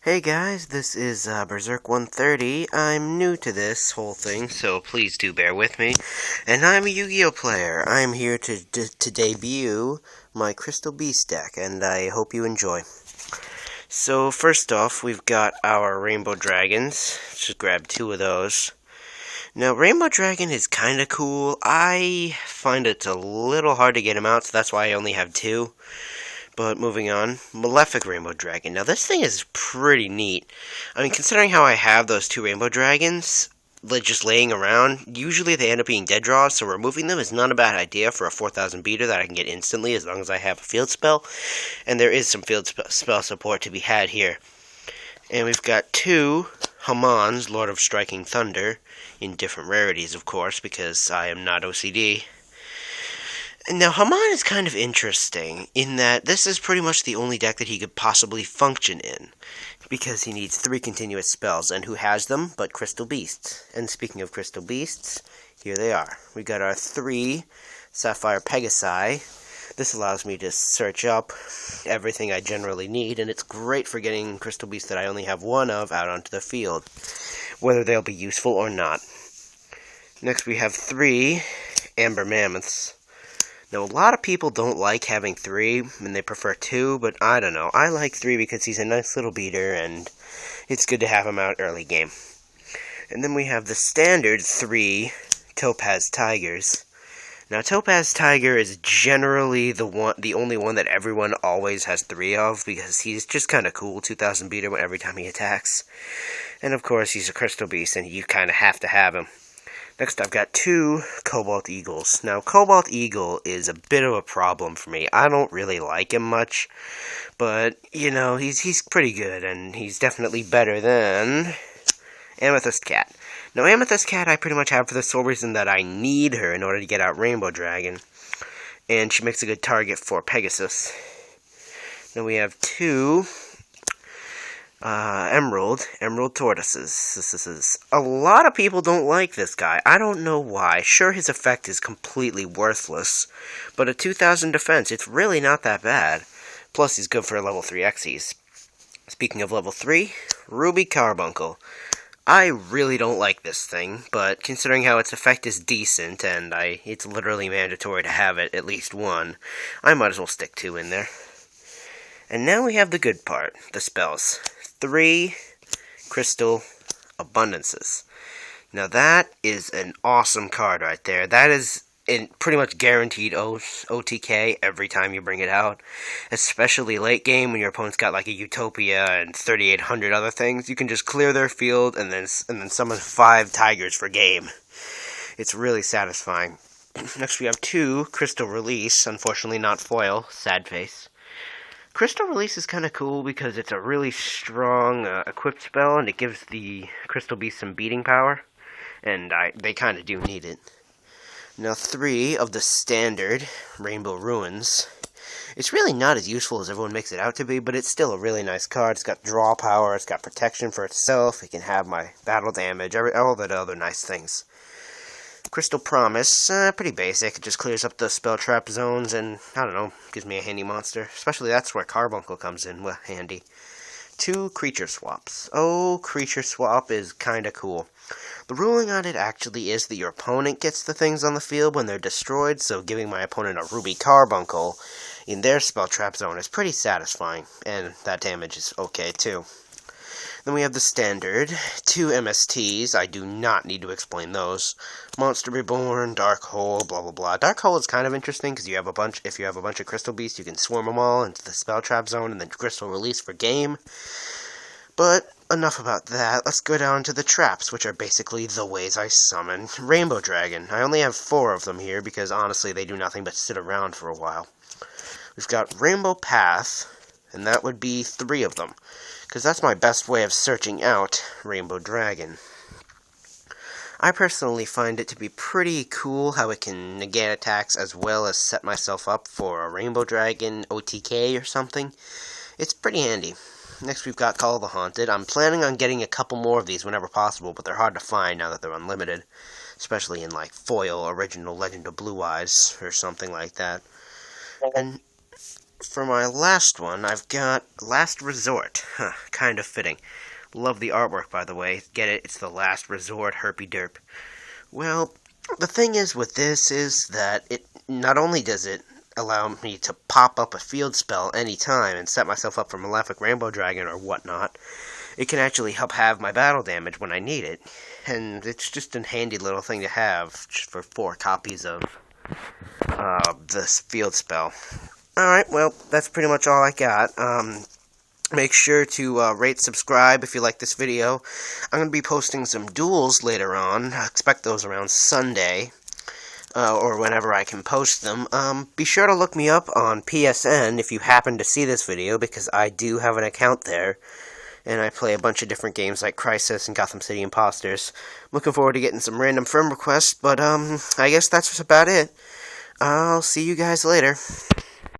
Hey guys, this is Berserk 130. I'm new to this whole thing, so please do bear with me. And I'm a Yu-Gi-Oh player. I'm here to debut my Crystal Beast deck, and I hope you enjoy. So first off, we've got our Rainbow Dragons. Let's just grab two of those. Now, Rainbow Dragon is kind of cool. I find it's a little hard to get him out, so that's why I only have two. But moving on, Malefic Rainbow Dragon. Now this thing is pretty neat. I mean, considering how I have those two Rainbow Dragons, just laying around, usually they end up being dead draws, so removing them is not a bad idea for a 4,000 beater that I can get instantly as long as I have a field spell. And there is some field spell support to be had here. And we've got two Hamons, Lord of Striking Thunder, in different rarities, of course, because I am not OCD. Now, Haman is kind of interesting in that this is pretty much the only deck that he could possibly function in, because he needs three continuous spells, and who has them but Crystal Beasts? And speaking of Crystal Beasts, here they are. We got our three Sapphire Pegasi. This allows me to search up everything I generally need, and it's great for getting Crystal Beasts that I only have one of out onto the field, whether they'll be useful or not. Next we have three Amber Mammoths. Now, a lot of people don't like having three, and they prefer two, but I don't know. I like three because he's a nice little beater, and it's good to have him out early game. And then we have the standard three Topaz Tigers. Now, Topaz Tiger is generally the only one that everyone always has three of, because he's just kind of cool, 2,000 beater every time he attacks. And of course, he's a Crystal Beast, and you kind of have to have him. Next, I've got two Cobalt Eagles. Now, Cobalt Eagle is a bit of a problem for me. I don't really like him much, but, you know, he's pretty good, and he's definitely better than Amethyst Cat. Now, Amethyst Cat I pretty much have for the sole reason that I need her in order to get out Rainbow Dragon, and she makes a good target for Pegasus. Then we have two Emerald Tortoises. This is a lot of people don't like this guy. I don't know why. Sure, his effect is completely worthless, but at 2,000 defense, it's really not that bad. Plus, he's good for level 3 Xyz. Speaking of level 3, Ruby Carbuncle. I really don't like this thing, but considering how its effect is decent, and it's literally mandatory to have it, at least one, I might as well stick two in there. And now we have the good part, the spells. 3 Crystal Abundances. Now that is an awesome card right there. That is pretty much guaranteed OTK every time you bring it out. Especially late game when your opponent's got like a Utopia and 3,800 other things. You can just clear their field and then summon 5 Tigers for game. It's really satisfying. Next we have 2 Crystal Release. Unfortunately not foil. Sad face. Crystal Release is kind of cool because it's a really strong equipped spell, and it gives the Crystal Beast some beating power, and they kind of do need it. Now, 3 of the standard Rainbow Ruins. It's really not as useful as everyone makes it out to be, but it's still a really nice card. It's got draw power, it's got protection for itself, it can have my battle damage, all that other nice things. Crystal Promise, pretty basic. It just clears up the spell trap zones and, I don't know, gives me a handy monster. Especially that's where Carbuncle comes in, well, handy. 2 Creature Swaps. Oh, Creature Swap is kinda cool. The ruling on it actually is that your opponent gets the things on the field when they're destroyed, so giving my opponent a Ruby Carbuncle in their spell trap zone is pretty satisfying, and that damage is okay too. Then we have the standard 2 MSTs. I do not need to explain those. Monster Reborn, Dark Hole, blah blah blah. Dark Hole is kind of interesting because if you have a bunch of Crystal Beasts, you can swarm them all into the spell trap zone and then Crystal Release for game. But enough about that. Let's go down to the traps, which are basically the ways I summon Rainbow Dragon. I only have 4 of them here because honestly they do nothing but sit around for a while. We've got Rainbow Path, and that would be 3 of them, because that's my best way of searching out Rainbow Dragon. I personally find it to be pretty cool how it can negate attacks as well as set myself up for a Rainbow Dragon OTK or something. It's pretty handy. Next we've got Call of the Haunted. I'm planning on getting a couple more of these whenever possible, but they're hard to find now that they're unlimited. Especially in like foil, original Legend of Blue Eyes, or something like that. And for my last one, I've got Last Resort. Huh, kind of fitting. Love the artwork, by the way. Get it? It's the Last Resort herpy derp. Well, the thing is with this is that it not only does it allow me to pop up a field spell anytime and set myself up for Malefic Rainbow Dragon or whatnot, it can actually help have my battle damage when I need it. And it's just a handy little thing to have just for 4 copies of this field spell. Alright, well, that's pretty much all I got. Make sure to rate, subscribe if you like this video. I'm going to be posting some duels later on. I expect those around Sunday, or whenever I can post them. Be sure to look me up on PSN if you happen to see this video, because I do have an account there, and I play a bunch of different games like Crisis and Gotham City Imposters. Looking forward to getting some random friend requests, but I guess that's about it. I'll see you guys later.